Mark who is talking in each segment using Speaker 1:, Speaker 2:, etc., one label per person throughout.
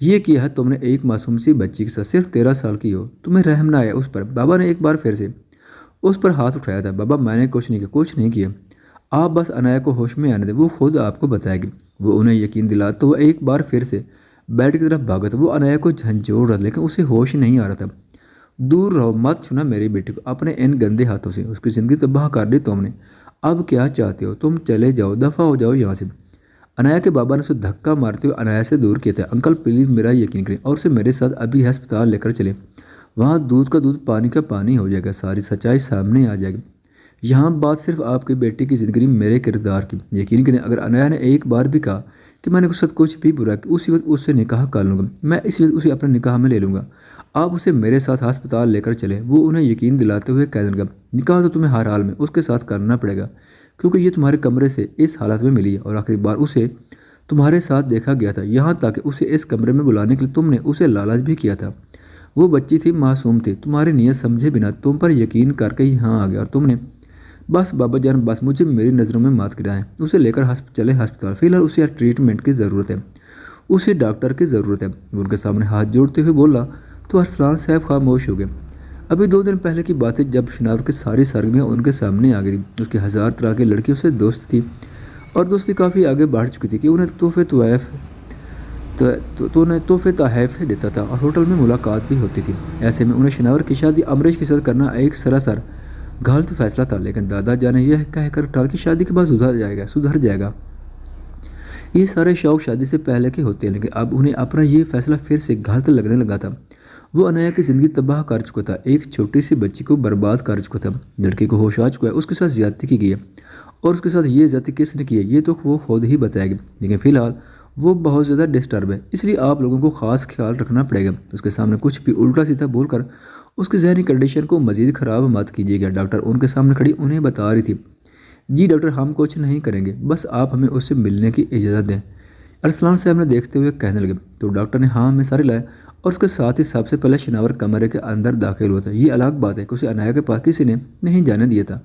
Speaker 1: یہ کیا ہے تم نے ایک معصوم سی بچی کے ساتھ، صرف 13 سال کی ہو، تمہیں رحم نہ آیا اس پر؟ بابا نے ایک بار پھر سے اس پر ہاتھ اٹھایا تھا۔ بابا میں نے کچھ نہیں کیا، کچھ نہیں کیا، آپ بس انایا کو ہوش میں آنے دیں، وہ خود آپ کو بتائے گی۔ وہ انہیں یقین دلا تو وہ ایک بار پھر سے بیڈ کی طرف بھاگا تھا۔ وہ انایا کو جھنجھوڑ رہا تھا لیکن اسے ہوش نہیں آ رہا تھا۔ دور رہو، مت چھونا میری بیٹی کو اپنے ان گندے ہاتھوں سے، اس کی زندگی تباہ کر دی تم نے۔ اب کیا چاہتے ہو؟ تم چلے جاؤ، دفع ہو جاؤ یہاں سے۔ انایا کے بابا نے اسے دھکا مارتے ہوئے انایا سے دور کیا تھا۔ انکل پلیز میرا یقین کریں اور اسے میرے ساتھ ابھی ہسپتال لے کر چلیں، وہاں دودھ کا دودھ پانی کا پانی ہو جائے گا، ساری سچائی سامنے آ جائے گی۔ یہاں بات صرف آپ کی بیٹی کی زندگی میرے کردار کی۔ یقین کریں اگر انایا نے ایک بار بھی کہا کہ میں نے اس کے ساتھ کچھ بھی برا کیا، اسی وقت اس سے نکاح کر لوں گا، میں اسی وقت اسے اپنے نکاح میں لے لوں گا۔ آپ اسے میرے ساتھ ہسپتال لے کر چلیں۔ وہ انہیں یقین دلاتے ہوئے کہنے لگا، نکاح تو تمہیں ہر حال میں اس کے ساتھ کرنا پڑے گا کیونکہ یہ تمہارے کمرے سے اس حالت میں ملی ہے اور آخری بار اسے تمہارے ساتھ دیکھا گیا تھا، یہاں تک کہ اسے اس کمرے میں بلانے کے لیے تم نے اسے لالچ بھی کیا تھا۔ وہ بچی تھی، معصوم تھی، تمہاری نیت سمجھے بنا تم پر یقین کر کے یہاں آ گیا اور تم نے بس بابا جان بس مجھے میری نظروں میں مات گرائیں، اسے لے کر چلیں ہسپتال، فی الحال اسے ٹریٹمنٹ کی ضرورت ہے، اسے ڈاکٹر کی ضرورت ہے۔ وہ ان کے سامنے ہاتھ جوڑتے ہوئے بولا تو ارسلان صاحب خاموش ہو گئے۔ ابھی 2 دن پہلے کی بات ہے جب شناور کی ساری سرگرمیاں ان کے سامنے آ گئی تھی۔ اس کی 1000 طرح کی لڑکیوں سے دوست تھی اور دوستی کافی آگے بڑھ چکی تھی کہ انہیں تحفے تحائف دیتا تھا اور ہوٹل میں ملاقات بھی ہوتی تھی۔ ایسے میں انہیں شناور کی شادی امریش کے ساتھ کرنا ایک سراسر غلط فیصلہ تھا، لیکن دادا جان نے یہ کہہ کر ٹال کی شادی کے بعد سدھر جائے گا۔ یہ سارے شوق شادی سے پہلے کے ہوتے ہیں، لیکن اب انہیں اپنا یہ فیصلہ پھر سے غلط لگنے لگا تھا۔ وہ انایا کی زندگی تباہ کر چکا تھا، ایک چھوٹی سی بچی کو برباد کر چکا تھا، لڑکی کو ہوش آ چکا ہے، اس کے ساتھ زیادتی کی گئی ہے اور اس کے ساتھ یہ زیادتی کس نے کی ہے یہ تو وہ خود ہی بتائے گی، لیکن فی الحال وہ بہت زیادہ ڈسٹرب ہے، اس لیے آپ لوگوں کو خاص خیال رکھنا پڑے گا۔ اس کے سامنے کچھ بھی الٹا سیدھا بول کر اس کی ذہنی کنڈیشن کو مزید خراب مت کیجیے گا۔ ڈاکٹر ان کے سامنے کھڑی انہیں بتا رہی تھی، جی ڈاکٹر ہم کچھ نہیں کریں گے، بس آپ ہمیں اس سے ملنے کی اجازت دیں۔ ارسلان صاحب نے دیکھتے ہوئے کہنے لگے تو ڈاکٹر نے ہاں میں سارے لائے اور اس کے ساتھ ہی سب سے پہلے شناور کمرے کے اندر داخل ہوا تھا۔ یہ الگ بات ہے کہ اسے انایا کے پاس کسی نے نہیں جانے دیا تھا۔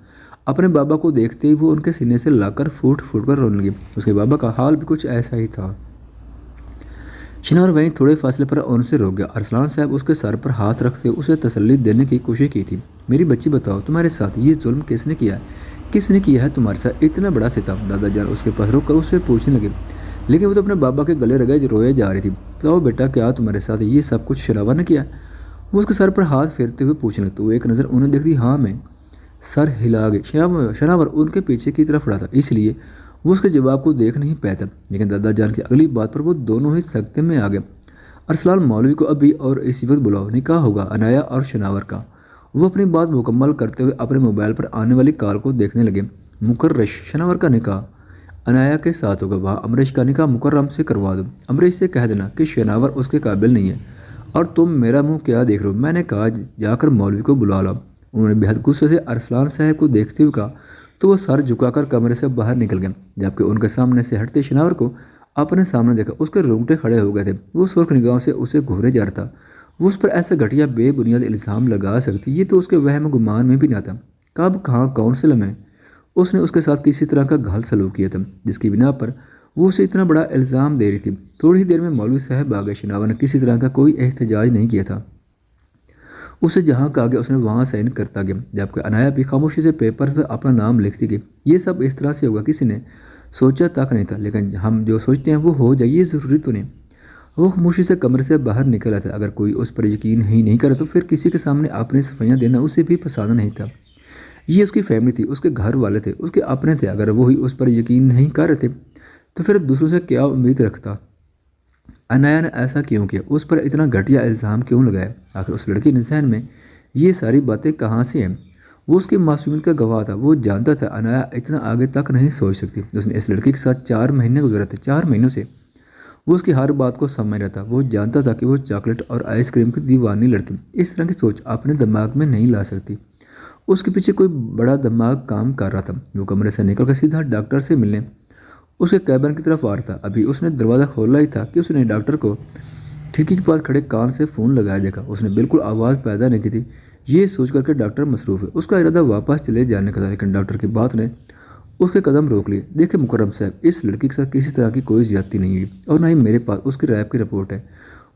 Speaker 1: اپنے بابا کو دیکھتے ہی وہ ان کے سینے سے لا کر پھوٹ پھوٹ کر رونے لگی۔ اس کے بابا کا حال بھی کچھ ایسا ہی تھا۔ شناور وہیں تھوڑے فاصلے پر ان سے روک گیا۔ ارسلان صاحب اس کے سر پر ہاتھ رکھتے اسے تسلی دینے کی کوشش کی تھی، میری بچی بتاؤ تمہارے ساتھ یہ ظلم کس نے کیا ہے؟ کس نے کیا ہے تمہارے ساتھ اتنا بڑا ستم؟ دادا جان اس کے پاس رک کر اس سے پوچھنے لگے، لیکن وہ تو اپنے بابا کے گلے رگے روئے جا رہی تھی۔ تو بیٹا کیا تمہارے ساتھ یہ سب کچھ شناور نے کیا؟ وہ اس کے سر پر ہاتھ پھیرتے ہوئے پوچھنے لگے تو وہ ایک نظر انہیں دیکھتی ہاں میں سر ہلا گئی۔ شناور ان کے پیچھے کی طرف کھڑا تھا، اس لیے وہ اس کے جواب کو دیکھ نہیں پایا تھا، لیکن دادا جان کی اگلی بات پر وہ دونوں ہی سکتے میں آ گئے۔ ارسلان مولوی کو ابھی اور اسی وقت بلاؤ، نکاح ہوگا انایا اور شناور کا۔ وہ اپنی بات مکمل کرتے ہوئے اپنے موبائل پر آنے والی کال کو دیکھنے لگے۔ مکرش شناور کا نکاح انایا کے ساتھ ہوگا، وہاں امریش کا نکاح مکرم سے کروا دو، امریش سے کہہ دینا کہ شناور اس کے قابل نہیں ہے، اور تم میرا منہ کیا دیکھ رہے ہو؟ میں نے کہا جا کر مولوی کو بلا لاؤ۔ انہوں نے بہت غصے سے ارسلان صاحب کو دیکھتے ہوئے کہا تو وہ سر جھکا کر کمرے سے باہر نکل گئے، جبکہ ان کے سامنے سے ہٹتے شناور کو اپنے سامنے دیکھا اس کے رونگٹے کھڑے ہو گئے تھے۔ وہ سرخ نگاہوں سے اسے گھورے جا رہا تھا، وہ اس پر ایسا گھٹیا بے بنیاد الزام لگا سکتی، یہ تو اس کے وہم گمان میں بھی نہ تھا۔ کب کہاں کون سے لمحے اس نے اس کے ساتھ کسی طرح کا غلط سلوک کیا تھا جس کی بنا پر وہ اسے اتنا بڑا الزام دے رہی تھی۔ تھوڑی ہی دیر میں مولوی صاحب آ گئے۔ شناور نے کسی طرح کا کوئی احتجاج نہیں کیا تھا، اسے جہاں کہا گیا اس نے وہاں سائن کرتا گیا، جبکہ انایا بھی خاموشی سے پیپرز پہ اپنا نام لکھتی گئی۔ یہ سب اس طرح سے ہوگا کسی نے سوچا تک نہیں تھا، لیکن ہم جو سوچتے ہیں وہ ہو جائے یہ ضروری تو نہیں۔ وہ خاموشی سے کمرے سے باہر نکلا تھا، اگر کوئی اس پر یقین ہی نہیں کرا تو پھر کسی کے سامنے اپنی صفائیاں دینا اسے بھی پسند نہیں تھا۔ یہ اس کی فیملی تھی، اس کے گھر والے تھے، اس کے اپنے تھے، اگر وہی اس پر یقین نہیں کر رہے تھے تو پھر دوسروں سے کیا امید رکھتا؟ انایا نے ایسا کیوں کیا؟ اس پر اتنا گھٹیا الزام کیوں لگایا؟ آخر اس لڑکی نے ذہن میں یہ ساری باتیں کہاں سے ہیں؟ وہ اس کی معصومیت کا گواہ تھا، وہ جانتا تھا انایا اتنا آگے تک نہیں سوچ سکتی۔ اس نے اس لڑکی کے ساتھ 4 مہینے گزارے تھے، 4 مہینوں سے وہ اس کی ہر بات کو سمجھ رہا تھا۔ وہ جانتا تھا کہ وہ چاکلیٹ اور آئس کریم کی دیوانی لڑکی اس طرح کی سوچ اپنے دماغ میں نہیں لا سکتی۔ اس کے پیچھے کوئی بڑا دماغ کام کر رہا تھا۔ وہ کمرے سے نکل کر سیدھا ڈاکٹر سے ملنے اس کے کیبن کی طرف آ رہا تھا۔ ابھی اس نے دروازہ کھولا ہی تھا کہ اس نے ڈاکٹر کو کھڑکی کے پاس کھڑے کان سے فون لگایا دیکھا۔ اس نے بالکل آواز پیدا نہیں کی تھی، یہ سوچ کر کہ ڈاکٹر مصروف ہے۔ اس کا ارادہ واپس چلے جانے کا تھا، لیکن ڈاکٹر کی بات نے اس کے قدم روک لیے۔ دیکھیں مکرم صاحب، اس لڑکی کے ساتھ کسی طرح کی کوئی زیادتی نہیں ہوئی اور نہ ہی میرے پاس اس کی ریپ کی رپورٹ ہے۔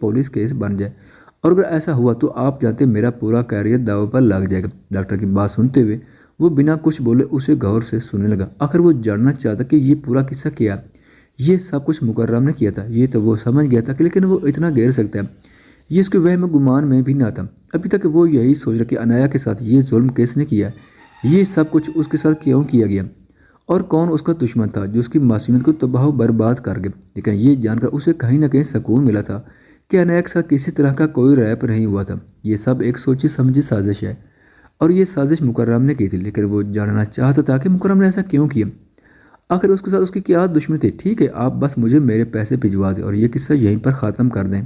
Speaker 1: پولیس کیس بن جائے، اور اگر ایسا ہوا تو آپ جانتے میرا پورا کیریئر داؤ پر لگ جائے گا۔ ڈاکٹر کی بات سنتے ہوئے وہ بنا کچھ بولے اسے غور سے سننے لگا۔ آخر وہ جاننا چاہتا کہ یہ پورا قصہ کیا ہے۔ یہ سب کچھ مکرم نے کیا تھا، یہ تو وہ سمجھ گیا تھا، لیکن وہ اتنا گیر سکتا ہے یہ اس کے وہم گمان میں بھی نہ تھا۔ ابھی تک وہ یہی سوچ رہا کہ انایا کے ساتھ یہ ظلم کس نے کیا ہے، یہ سب کچھ اس کے ساتھ کیوں کیا گیا، اور کون اس کا دشمن تھا جو اس کی معصومیت کو تباہ و برباد کر گیا۔ لیکن یہ جان کر اسے کہیں نہ کہیں سکون ملا تھا کہ انایا کے ساتھ کسی طرح کا کوئی ریپ نہیں ہوا تھا۔ یہ سب ایک سوچی سمجھی سازش ہے، اور یہ سازش مکرم نے کی تھی، لیکن وہ جاننا چاہتا تھا کہ مکرم نے ایسا کیوں کیا، آخر اس کے ساتھ اس کی کیا دشمنی تھی۔ ٹھیک ہے، آپ بس مجھے میرے پیسے بھجوا دیں اور یہ قصہ یہیں پر ختم کر دیں،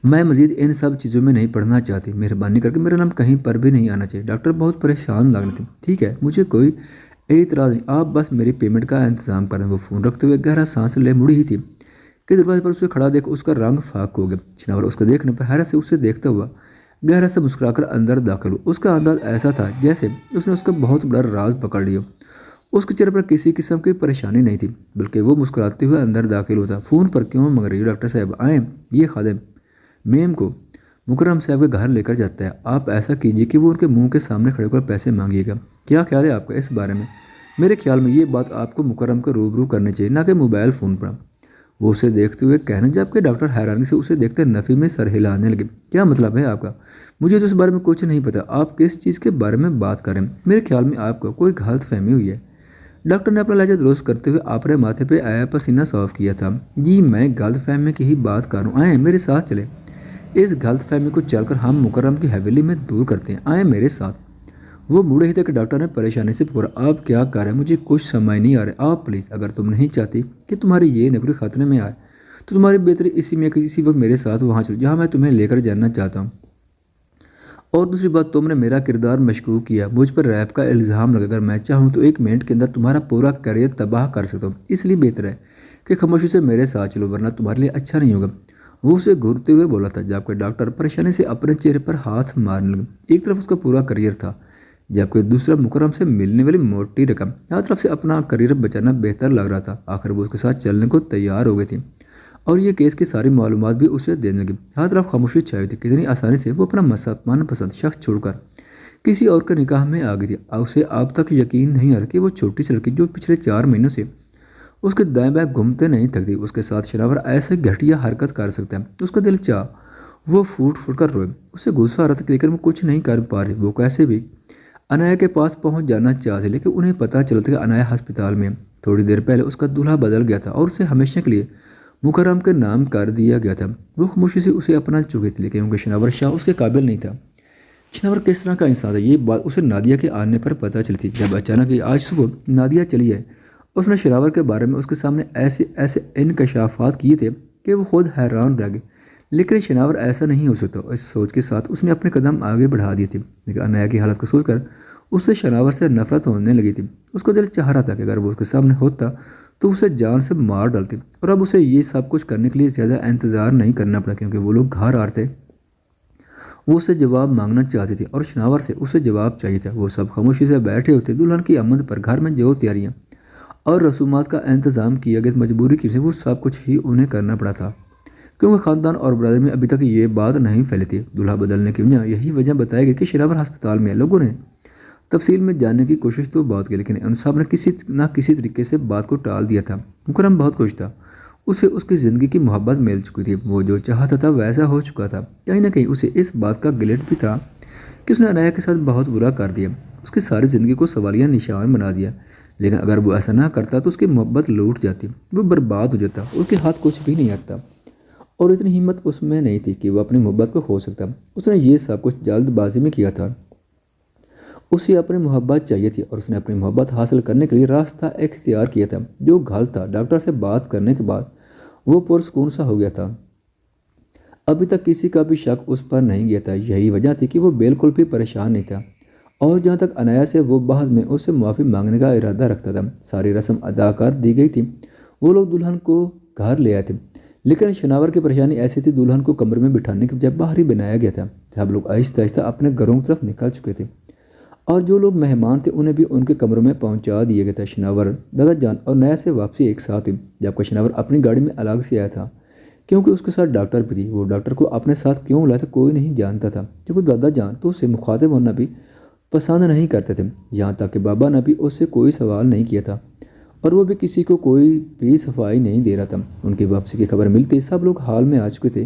Speaker 1: میں مزید ان سب چیزوں میں نہیں پڑھنا چاہتی، مہربانی کر کے میرا نام کہیں پر بھی نہیں آنا چاہیے۔ ڈاکٹر بہت پریشان لگ رہے تھے۔ ٹھیک ہے، مجھے کوئی اعتراض نہیں، آپ بس میری پیمنٹ کا انتظام کر دیں۔ وہ فون رکھتے ہوئے گہرا سانس لے مڑی ہی تھی کہ دروازے پر اسے کھڑا دیکھ اس کا رنگ فاق ہو گیا۔ شناور اس کو دیکھنے پر حیرت سے اسے دیکھتا ہوا گہرا سے مسکرا کر اندر داخل ہوا۔ اس کا انداز ایسا تھا جیسے اس نے اس کا بہت بڑا راز پکڑ لیا۔ اس کے چہرے پر کسی قسم کی پریشانی نہیں تھی، بلکہ وہ مسکراتے ہوئے اندر داخل ہوتا۔ فون پر کیوں منگ رہی ہو ڈاکٹر صاحب؟ آئیں، یہ خادم میم کو مکرم صاحب کے گھر لے کر جاتا ہے، آپ ایسا کیجیے کہ وہ ان کے منہ کے سامنے کھڑے ہو کر پیسے مانگیے گا۔ کیا خیال ہے آپ کا اس بارے میں؟ میرے خیال میں یہ بات آپ کو مکرم کو روبرو کرنی چاہیے، نہ کہ موبائل فون پر۔ وہ اسے دیکھتے ہوئے کہنے، جبکہ ڈاکٹر حیرانی سے اسے دیکھتے نفی میں سر ہلانے لگے۔ کیا مطلب ہے آپ کا؟ مجھے تو اس بارے میں کچھ نہیں پتا، آپ کس چیز کے بارے میں بات کر رہے ہیں؟ میرے خیال میں آپ کو کوئی غلط فہمی ہوئی ہے۔ ڈاکٹر نے اپنا لہجہ درست کرتے ہوئے اپنے ماتھے پہ آیا پسینہ صاف کیا تھا۔ جی میں غلط فہمی کی ہی بات کر رہا ہوں، آئیں میرے ساتھ چلیں، اس غلط فہمی کو چل کر ہم مکرم کی حویلی میں دور کرتے ہیں، آئیں میرے ساتھ۔ وہ مڑے ہی تھے کہ ڈاکٹر نے پریشانی سے پکڑا، آپ کیا کر رہے ہیں؟ مجھے کچھ سمجھ نہیں آ رہا، آپ پلیز، اگر تم نہیں چاہتی کہ تمہاری یہ نوکری خطرے میں آئے تو تمہاری بہتری اسی وقت میرے ساتھ وہاں چلو جہاں میں تمہیں لے کر جانا چاہتا ہوں۔ اور دوسری بات، تم نے میرا کردار مشکوک کیا، مجھ پر ریپ کا الزام لگا کر میں چاہوں تو 1 منٹ کے اندر تمہارا پورا کیریئر تباہ کر سکتا ہوں، اس لیے بہتر ہے کہ خاموشی سے میرے ساتھ چلو ورنہ تمہارے لیے اچھا نہیں ہوگا۔ وہ اسے گھورتے ہوئے بولا تھا، جبکہ ڈاکٹر پریشانی سے اپنے چہرے پر ہاتھ مارنے لگا۔ ایک طرف اس کا پورا کیریئر تھا، جبکہ دوسرا مکرم سے ملنے والی موٹی رقم۔ ہر طرف سے اپنا کیریئر بچانا بہتر لگ رہا تھا۔ آخر وہ اس کے ساتھ چلنے کو تیار ہو گئی تھی، اور یہ کیس کی ساری معلومات بھی اسے دینے لگی۔ ہر طرف خاموشی چھائی تھی، کتنی آسانی سے وہ اپنا من پسند شخص چھوڑ کر کسی اور کے نکاح میں آ گئی تھی۔ اسے اب تک یقین نہیں آ رہا کہ وہ چھوٹی سی لڑکی جو پچھلے 4 مہینوں سے اس کے دائیں بائیں گھومتے نہیں تھکتی، اس کے ساتھ شناور ایسے گھٹیا حرکت کر سکتا ہے۔ اس کا دل چاہ وہ پھوٹ پھوٹ کر روئے، اسے غصہ آ رہا تھا لیکن وہ کچھ نہیں کر پا رہی۔ وہ کیسے بھی انایا کے پاس پہنچ جانا چاہتے، لیکن انہیں پتہ چلا تھا کہ انایا ہسپتال میں ہے۔ تھوڑی دیر پہلے اس کا دولہا بدل گیا تھا اور اسے ہمیشہ کے لیے مکرم کے نام کر دیا گیا تھا۔ وہ خاموشی سے اسے اپنا چکی تھی، لیکن شناور شاہ اس کے قابل نہیں تھا۔ شناور کس طرح کا انسان تھا، یہ بات اسے نادیہ کے آنے پر پتہ چلی تھی۔ جب اچانک آج صبح نادیہ چلی ہے، اس نے شناور کے بارے میں اس کے سامنے ایسے انکشافات کیے تھے کہ وہ خود حیران رہ گئے، لیکن شناور ایسا نہیں ہو سکتا۔ اس سوچ کے ساتھ اس نے اپنے قدم آگے بڑھا دیے تھے، لیکن انایا کی حالت کو سوچ کر اس سے شناور سے نفرت ہونے لگی تھی۔ اس کا دل چاہ رہا تھا کہ اگر وہ اس کے سامنے ہوتا تو اسے جان سے مار ڈالتے، اور اب اسے یہ سب کچھ کرنے کے لیے زیادہ انتظار نہیں کرنا پڑا، کیونکہ وہ لوگ گھر آ رہے تھے۔ وہ اسے جواب مانگنا چاہتی تھی اور شناور سے اسے جواب چاہیے تھا۔ وہ سب خاموشی سے بیٹھے ہوتے، دلہن کی آمد پر گھر میں جو تیاریاں اور رسومات کا انتظام کیا گیا، مجبوری کی وجہ سے وہ سب کچھ ہی انہیں کرنا پڑا تھا، کیونکہ خاندان اور برادری میں ابھی تک یہ بات نہیں پھیلی تھی۔ دولہا بدلنے کی یہی وجہ بتائی گئی کہ شناور ہسپتال میں ہے۔ لوگوں نے تفصیل میں جاننے کی کوشش تو بہت کی، لیکن ان سب نے کسی نہ کسی طریقے سے بات کو ٹال دیا تھا۔ مکرم بہت خوش تھا، اسے اس کی زندگی کی محبت مل چکی تھی، وہ جو چاہتا تھا ویسا ہو چکا تھا۔ کہیں نہ کہیں اسے اس بات کا گلیٹ بھی تھا کہ اس نے انایا کے ساتھ بہت برا کر دیا، اس کی ساری زندگی کو سوالیہ نشان بنا دیا، لیکن اگر وہ ایسا نہ کرتا تو اس کی محبت لوٹ جاتی، وہ برباد ہو جاتا، اس کے ہاتھ کچھ بھی نہیں آتا، اور اتنی ہمت اس میں نہیں تھی کہ وہ اپنی محبت کو کھو سکتا۔ اس نے یہ سب کچھ جلد بازی میں کیا تھا، اسے اپنی محبت چاہیے تھی، اور اس نے اپنی محبت حاصل کرنے کے لیے راستہ اختیار کیا تھا جو غلط تھا۔ ڈاکٹر سے بات کرنے کے بعد وہ پرسکون سا ہو گیا تھا، ابھی تک کسی کا بھی شک اس پر نہیں گیا تھا۔ یہی وجہ تھی کہ وہ بالکل بھی پریشان نہیں تھا، اور جہاں تک انایا سے وہ بعد میں اس سے معافی مانگنے کا ارادہ رکھتا تھا۔ ساری رسم ادا کر دی گئی تھی، وہ لوگ دلہن کو گھر لے آئے تھے، لیکن شناور کی پریشانی ایسی تھی، دلہن کو کمرے میں بٹھانے کے بجائے باہر ہی بنایا گیا تھا۔ سب لوگ آہستہ آہستہ اپنے گھروں کی طرف نکل چکے تھے، اور جو لوگ مہمان تھے انہیں بھی ان کے کمروں میں پہنچا دیا گیا تھا۔ شناور، دادا جان اور نیا سے واپسی ایک ساتھ ہوئی، جبکہ شناور اپنی گاڑی میں الگ سے آیا تھا کیونکہ اس کے ساتھ ڈاکٹر بھی تھی۔ وہ ڈاکٹر کو اپنے ساتھ کیوں لایا تھا کوئی نہیں جانتا تھا، کیونکہ دادا جان تو اسے مخاطب ہونا بھی پسند نہیں کرتے تھے، یہاں تک کہ بابا نے بھی اس سے کوئی سوال نہیں کیا تھا اور وہ بھی کسی کو کوئی بھی صفائی نہیں دے رہا تھا۔ ان کی واپسی کی خبر ملتے سب لوگ حال میں آ چکے تھے۔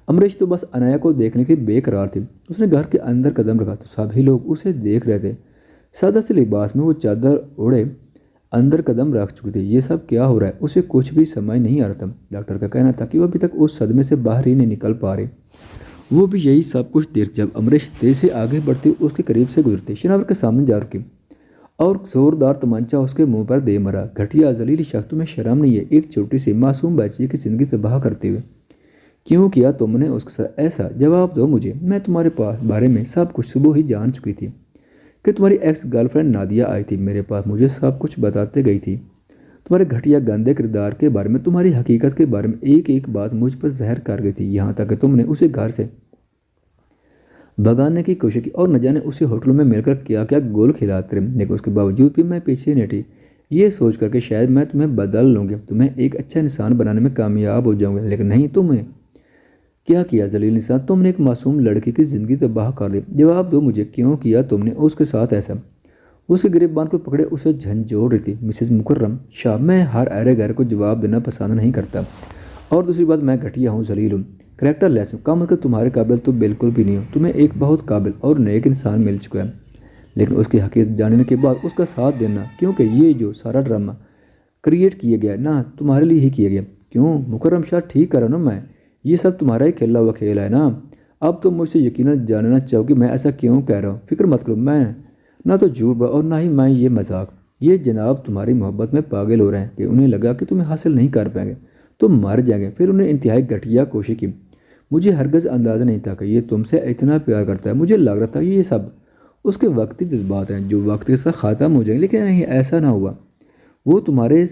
Speaker 1: امریش تو بس انایا کو دیکھنے کے بے قرار تھی۔ اس نے گھر کے اندر قدم رکھا تو سبھی لوگ اسے دیکھ رہے تھے۔ سادہ سے لباس میں وہ چادر اوڑھے اندر قدم رکھ چکی تھی۔ یہ سب کیا ہو رہا ہے اسے کچھ بھی سمجھ نہیں آ رہا تھا۔ ڈاکٹر کا کہنا تھا کہ وہ ابھی تک اس صدمے سے باہر ہی نہیں نکل پا رہے۔ وہ بھی یہی سب کچھ دیکھ جب امریش تیز سے آگے بڑھتے اس کے قریب سے گزرتے شناور کے سامنے جا رکی اور زوردار تمانچہ اس کے منہ پر دے مرا۔ گھٹیا ذلیل شخص، تمہیں شرم نہیں ہے ایک چھوٹی سی معصوم بچی کی زندگی تباہ کرتے ہوئے؟ کیوں کیا تم نے اس کے ساتھ ایسا؟ جواب دو مجھے۔ میں تمہارے بارے میں سب کچھ صبح ہی جان چکی تھی کہ تمہاری ایکس گرل فرینڈ نادیہ آئی تھی میرے پاس، مجھے سب کچھ بتاتے گئی تھی تمہارے گھٹیا گندے کردار کے بارے میں، تمہاری حقیقت کے بارے میں ایک ایک بات مجھ پر زہر کر گئی تھی، یہاں تک کہ تم نے اسے گھر سے بھگانے کی کوشش کی اور نہ جانے اسے ہوٹلوں میں مل کر کیا کیا گول کھلاتے رہے، لیکن اس کے باوجود بھی میں پیچھے نہیں ہٹی، یہ سوچ کر کہ شاید میں تمہیں بدل لوں گی، تمہیں ایک اچھا انسان بنانے میں کامیاب ہو جاؤں گا، لیکن نہیں۔ تمہیں کیا کیا ذلیل انسان؟ تم نے ایک معصوم لڑکی کی زندگی تباہ کر دی۔ جواب دو مجھے، کیوں کیا تم نے اس کے ساتھ ایسا؟ اس کے گریبان کو پکڑے اسے جھنجھوڑ رہی تھی مسز مکرم شاہ۔ میں ہر ایرے غیر کو جواب دینا پسند نہیں کرتا، اور دوسری بات میں گھٹیا ہوں، ذلیل ہوں، کریکٹر لیس ہوں، کم از کم تمہارے قابل تو بالکل بھی نہیں ہوں۔ تمہیں ایک بہت قابل اور نیک انسان مل چکا ہے، لیکن اس کی حقیقت جاننے کے بعد اس کا ساتھ دینا، کیونکہ یہ جو سارا ڈرامہ کریٹ کیا گیا نا تمہارے لیے ہی کیا گیا۔ کیوں مکرم شاہ؟ ٹھیک کر رہا نا میں، یہ سب تمہارا ہی کھیلا ہوا کھیل ہے نا۔ اب تم مجھ سے یقیناً جاننا چاہو کہ میں ایسا کیوں کہہ رہا ہوں۔ فکر مت کرو، میں نہ تو جھوٹ بول اور نہ ہی میں یہ مذاق۔ یہ جناب تمہاری محبت میں پاگل ہو رہے ہیں کہ انہیں لگا کہ تمہیں حاصل نہیں کر پائیں گے، تم مر جائیں گے۔ پھر انہیں انتہائی گھٹیا کوشش کی۔ مجھے ہرگز اندازہ نہیں تھا کہ یہ تم سے اتنا پیار کرتا ہے، مجھے لگ رہا تھا یہ سب اس کے وقتی جذبات ہیں جو وقت کے ساتھ ختم ہو جائیں گے، لیکن نہیں، ایسا نہ ہوا۔ وہ تمہارے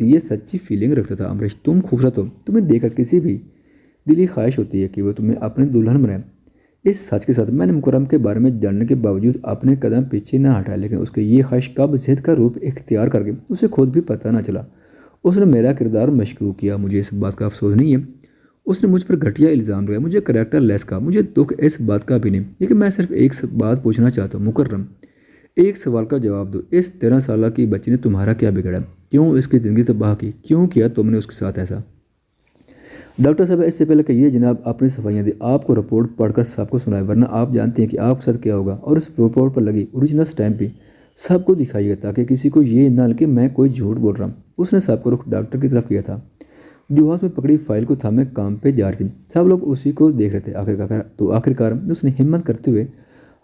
Speaker 1: لیے سچی فیلنگ رکھتا تھا۔ امریش تم خوبصورت ہو، تمہیں دیکھ کر کسی بھی دلی خواہش ہوتی ہے کہ وہ تمہیں اپنے دلہن بنائے۔ اس سچ کے ساتھ میں نے مکرم کے بارے میں جاننے کے باوجود اپنے قدم پیچھے نہ ہٹایا، لیکن اس کی یہ خواہش کب ضد کا روپ اختیار کر گئی اسے خود بھی پتہ نہ چلا۔ اس نے میرا کردار مشکوک کیا، مجھے اس بات کا افسوس نہیں ہے۔ اس نے مجھ پر گھٹیا الزام لگایا، مجھے کریکٹر لیس کہا، مجھے دکھ اس بات کا بھی نہیں، لیکن میں صرف ایک بات پوچھنا چاہتا ہوں مکرم، ایک سوال کا جواب دو۔ اس 13 سالہ کی بچی نے تمہارا کیا بگڑا؟ کیوں اس کی زندگی تباہ کی؟ کیوں کیا تم نے اس کے ساتھ ایسا؟ ڈاکٹر صاحب، اس سے پہلے کہ یہ جناب اپنی صفائیاں دیں، آپ کو رپورٹ پڑھ کر سب کو سنائے، ورنہ آپ جانتے ہیں کہ آپ کے ساتھ کیا ہوگا، اور اس رپورٹ پر لگی اوریجنل سٹیمپ بھی سب کو دکھائیے گا تاکہ کسی کو یہ نہ لگے کہ میں کوئی جھوٹ بول رہا ہوں۔ اس نے سب کو رخ ڈاکٹر کی طرف کیا تھا جو ہاتھ میں پکڑی فائل کو تھامے کام پہ جا رہی تھی۔ سب لوگ اسی کو دیکھ رہے تھے۔ آخرکار اس نے ہمت کرتے ہوئے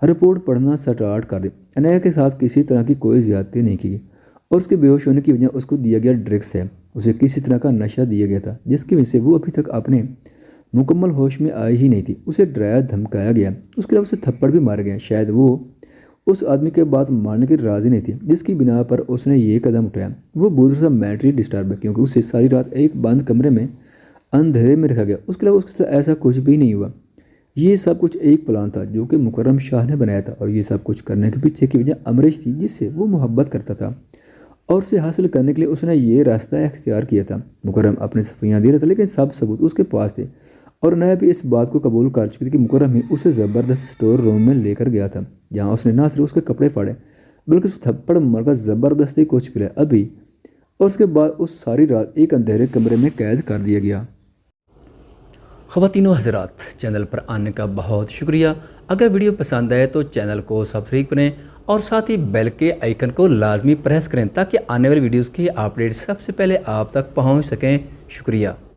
Speaker 1: رپورٹ پڑھنا سٹارٹ کر دی۔ انایا کے ساتھ کسی طرح کی کوئی زیادتی نہیں کی گئی، اور اس کے بے ہوش ہونے کی وجہ اس کو دیا گیا ڈرگس ہے۔ اسے کسی طرح کا نشہ دیا گیا تھا جس کی وجہ سے وہ ابھی تک اپنے مکمل ہوش میں آئی ہی نہیں تھی۔ اسے ڈرایا دھمکایا گیا، اس کے علاوہ اسے تھپڑ بھی مارے گئے۔ شاید وہ اس آدمی کے بات ماننے کی راضی نہیں تھی جس کی بنا پر اس نے یہ قدم اٹھایا۔ وہ بزرگ سا مینٹلی ڈسٹرب ہے کیونکہ اسے ساری رات ایک بند کمرے میں اندھیرے میں رکھا گیا۔ اس کے علاوہ اس کے ساتھ ایسا کچھ بھی نہیں ہوا۔ یہ سب کچھ ایک پلان تھا جو کہ مکرم شاہ نے بنایا تھا، اور یہ سب کچھ کرنے کے پیچھے کی وجہ امریش تھی جس سے وہ محبت کرتا تھا، اور اسے حاصل کرنے کے لیے اس نے یہ راستہ اختیار کیا تھا۔ مکرم اپنی صفائیاں دے رہا تھا لیکن سب ثبوت اس کے پاس تھے، اور نیا بھی اس بات کو قبول کر چکی تھی کہ مکرم ہی اسے زبردست اسٹور روم میں لے کر گیا تھا جہاں اس نے نہ صرف اس کے کپڑے پھاڑے بلکہ اس تھپڑ مار کر زبردستی کچھ پلایا ابھی، اور اس کے بعد اس ساری رات ایک اندھیرے کمرے میں قید کر دیا گیا۔
Speaker 2: خواتین و حضرات، چینل پر آنے کا بہت شکریہ۔ اگر ویڈیو پسند آئے تو چینل کو سبسکرائب کریں اور ساتھ ہی بیل کے آئیکن کو لازمی پریس کریں تاکہ آنے والی ویڈیوز کی اپڈیٹ سب سے پہلے آپ تک پہنچ سکیں۔ شکریہ۔